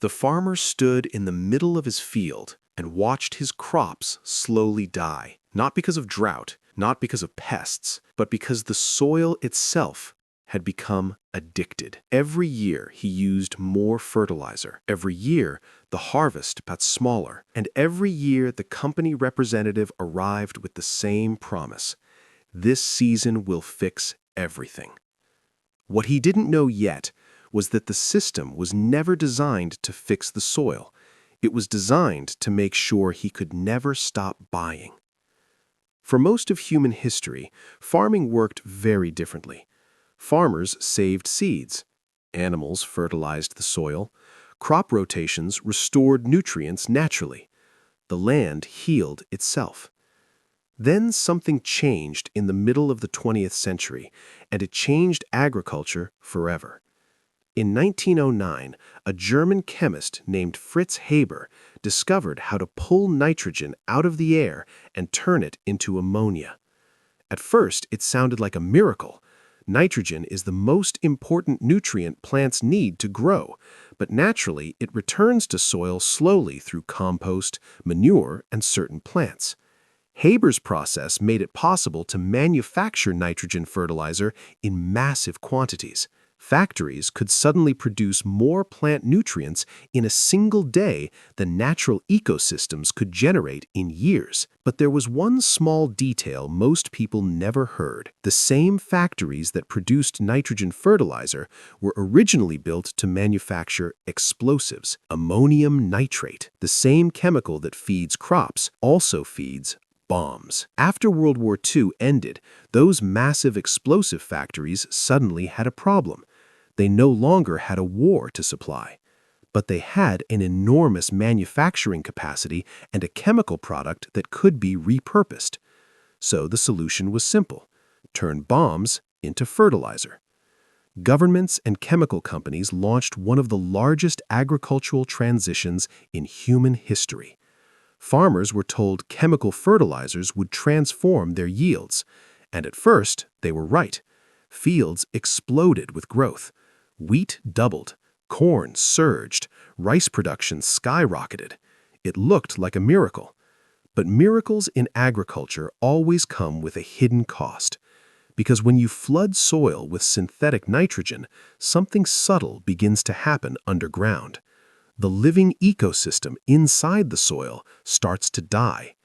The farmer stood in the middle of his field and watched his crops slowly die, not because of drought, not because of pests, but because the soil itself had become addicted. Every year he used more fertilizer. Every year the harvest got smaller. And every year the company representative arrived with the same promise: this season will fix everything. What he didn't know yet was that the system was never designed to fix the soil. It was designed to make sure he could never stop buying. For most of human history, farming worked very differently. Farmers saved seeds. Animals fertilized the soil. Crop rotations restored nutrients naturally. The land healed itself. Then something changed in the middle of the 20th century, and it changed agriculture forever. In 1909, a German chemist named Fritz Haber discovered how to pull nitrogen out of the air and turn it into ammonia. At first, it sounded like a miracle. Nitrogen is the most important nutrient plants need to grow, but naturally it returns to soil slowly through compost, manure, and certain plants. Haber's process made it possible to manufacture nitrogen fertilizer in massive quantities. Factories could suddenly produce more plant nutrients in a single day than natural ecosystems could generate in years. But there was one small detail most people never heard. The same factories that produced nitrogen fertilizer were originally built to manufacture explosives. Ammonium nitrate, the same chemical that feeds crops, also feeds bombs. After World War II ended, those massive explosive factories suddenly had a problem. They no longer had a war to supply, but they had an enormous manufacturing capacity and a chemical product that could be repurposed. So the solution was simple: turn bombs into fertilizer. Governments and chemical companies launched one of the largest agricultural transitions in human history. Farmers were told chemical fertilizers would transform their yields, and at first they were right. Fields exploded with growth. Wheat doubled, corn surged, rice production skyrocketed. It looked like a miracle. But miracles in agriculture always come with a hidden cost. Because when you flood soil with synthetic nitrogen, something subtle begins to happen underground. The living ecosystem inside the soil starts to die.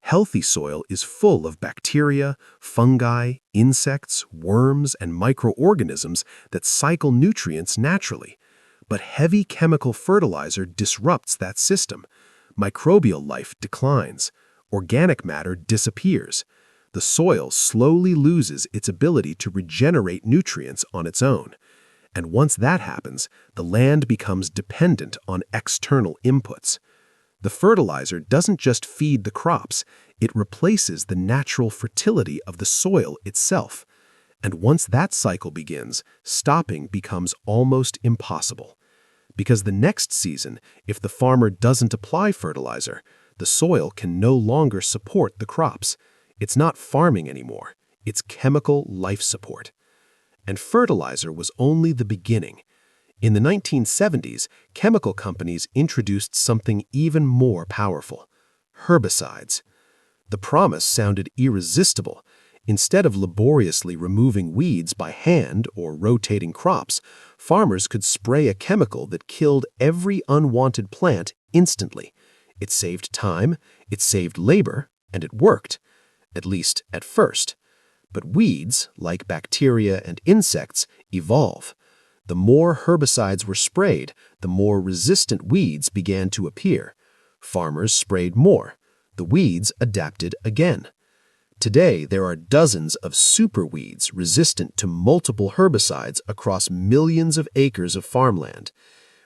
Healthy soil is full of bacteria, fungi, insects, worms, and microorganisms that cycle nutrients naturally. But heavy chemical fertilizer disrupts that system. Microbial life declines. Organic matter disappears. The soil slowly loses its ability to regenerate nutrients on its own. And once that happens, the land becomes dependent on external inputs. The fertilizer doesn't just feed the crops, it replaces the natural fertility of the soil itself. And once that cycle begins, stopping becomes almost impossible. Because the next season, if the farmer doesn't apply fertilizer, the soil can no longer support the crops. It's not farming anymore, it's chemical life support. And fertilizer was only the beginning. In the 1970s, chemical companies introduced something even more powerful: herbicides. The promise sounded irresistible. Instead of laboriously removing weeds by hand or rotating crops, farmers could spray a chemical that killed every unwanted plant instantly. It saved time, it saved labor, and it worked, at least at first. But weeds, like bacteria and insects, evolve. The more herbicides were sprayed, the more resistant weeds began to appear. Farmers sprayed more. The weeds adapted again. Today, there are dozens of superweeds resistant to multiple herbicides across millions of acres of farmland,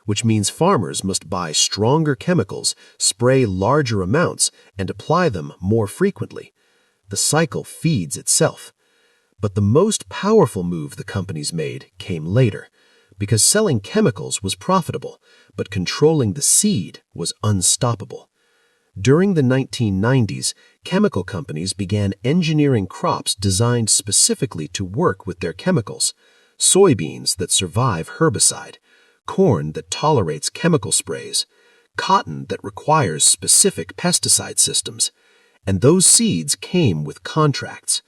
which means farmers must buy stronger chemicals, spray larger amounts, and apply them more frequently. The cycle feeds itself. But the most powerful move the companies made came later, because selling chemicals was profitable, but controlling the seed was unstoppable. During the 1990s, chemical companies began engineering crops designed specifically to work with their chemicals: soybeans that survive herbicide, corn that tolerates chemical sprays, cotton that requires specific pesticide systems. And those seeds came with contracts.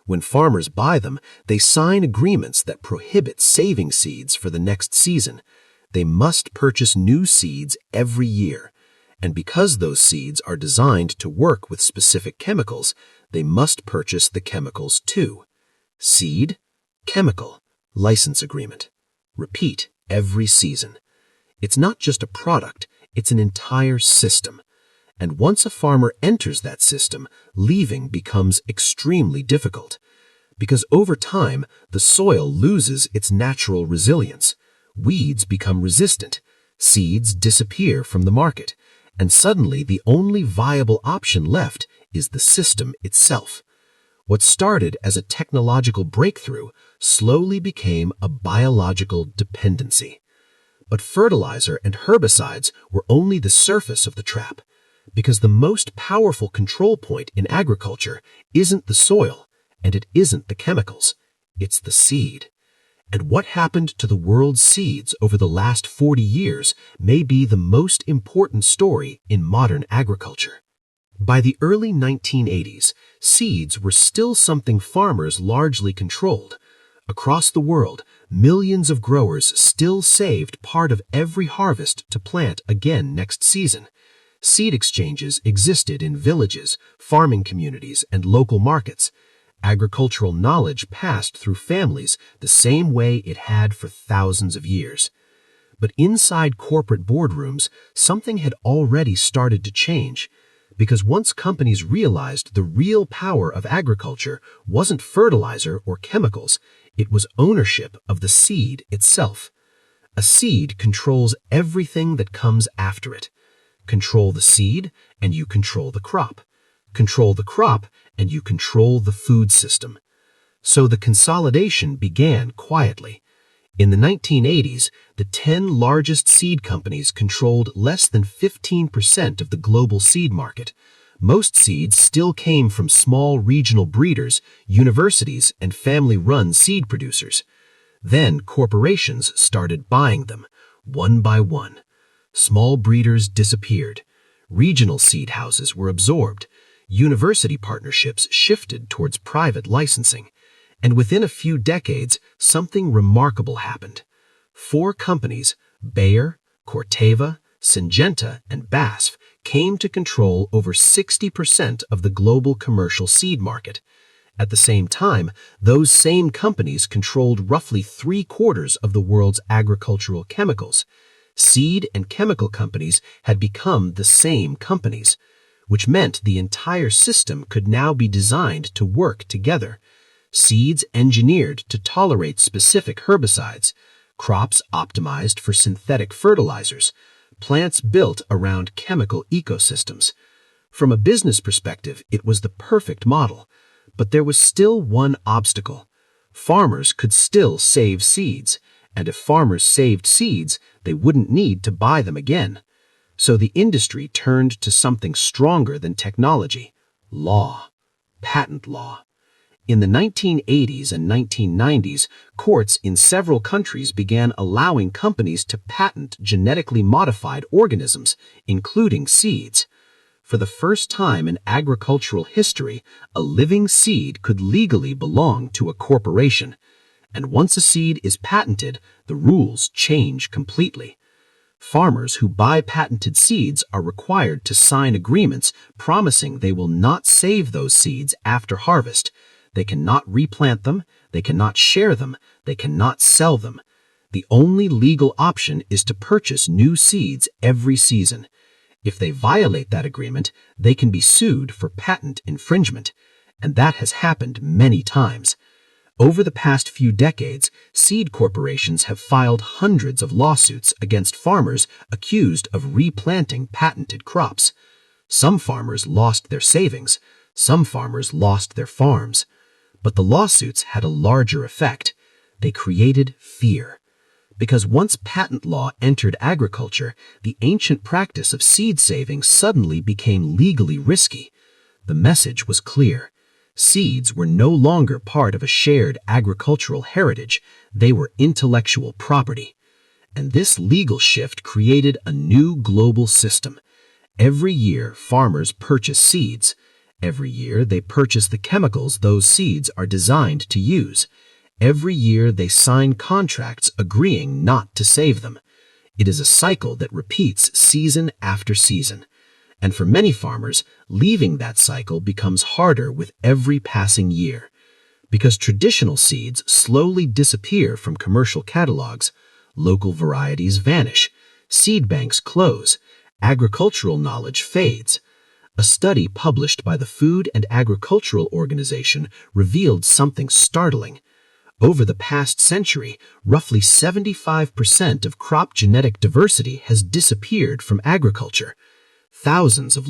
When farmers buy them, they sign agreements that prohibit saving seeds for the next season. They must purchase new seeds every year. And because those seeds are designed to work with specific chemicals, they must purchase the chemicals too. Seed, chemical, license agreement. Repeat every season. It's not just a product, it's an entire system. And once a farmer enters that system, leaving becomes extremely difficult. Because over time, the soil loses its natural resilience. Weeds become resistant. Seeds disappear from the market. And suddenly, the only viable option left is the system itself. What started as a technological breakthrough slowly became a biological dependency. But fertilizer and herbicides were only the surface of the trap, because the most powerful control point in agriculture isn't the soil, and it isn't the chemicals, it's the seed. And what happened to the world's seeds over the last 40 years may be the most important story in modern agriculture. By the early 1980s, seeds were still something farmers largely controlled. Across the world, millions of growers still saved part of every harvest to plant again next season. Seed exchanges existed in villages, farming communities, and local markets. Agricultural knowledge passed through families the same way it had for thousands of years. But inside corporate boardrooms, something had already started to change. Because once companies realized the real power of agriculture wasn't fertilizer or chemicals, it was ownership of the seed itself. A seed controls everything that comes after it. Control the seed, and you control the crop. Control the crop, and you control the food system. So the consolidation began quietly. In the 1980s, the 10 largest seed companies controlled less than 15% of the global seed market. Most seeds still came from small regional breeders, universities, and family-run seed producers. Then corporations started buying them, one by one. Small breeders disappeared. Regional seed houses were absorbed. University partnerships shifted towards private licensing. And within a few decades, something remarkable happened. 4 companies, Bayer, Corteva, Syngenta, and BASF, came to control over 60% of the global commercial seed market. At the same time, those same companies controlled roughly 3/4 of the world's agricultural chemicals. Seed and chemical companies had become the same companies, which meant the entire system could now be designed to work together. Seeds engineered to tolerate specific herbicides, crops optimized for synthetic fertilizers, plants built around chemical ecosystems. From a business perspective, it was the perfect model, but there was still one obstacle. Farmers could still save seeds, and if farmers saved seeds, they wouldn't need to buy them again. So the industry turned to something stronger than technology: law, patent law. In the 1980s and 1990s, courts in several countries began allowing companies to patent genetically modified organisms, including seeds. For the first time in agricultural history, a living seed could legally belong to a corporation. And once a seed is patented, the rules change completely. Farmers who buy patented seeds are required to sign agreements promising they will not save those seeds after harvest. They cannot replant them, they cannot share them, they cannot sell them. The only legal option is to purchase new seeds every season. If they violate that agreement, they can be sued for patent infringement, and that has happened many times. Over the past few decades, seed corporations have filed hundreds of lawsuits against farmers accused of replanting patented crops. Some farmers lost their savings, some farmers lost their farms. But the lawsuits had a larger effect. They created fear. Because once patent law entered agriculture, the ancient practice of seed saving suddenly became legally risky. The message was clear. Seeds were no longer part of a shared agricultural heritage. They were intellectual property. And this legal shift created a new global system. Every year, farmers purchase seeds. Every year, they purchase the chemicals those seeds are designed to use. Every year, they sign contracts agreeing not to save them. It is a cycle that repeats season after season. And for many farmers, leaving that cycle becomes harder with every passing year. Because traditional seeds slowly disappear from commercial catalogs, local varieties vanish, seed banks close, agricultural knowledge fades. A study published by the Food and Agricultural Organization revealed something startling. Over the past century, roughly 75% of crop genetic diversity has disappeared from agriculture. Thousands of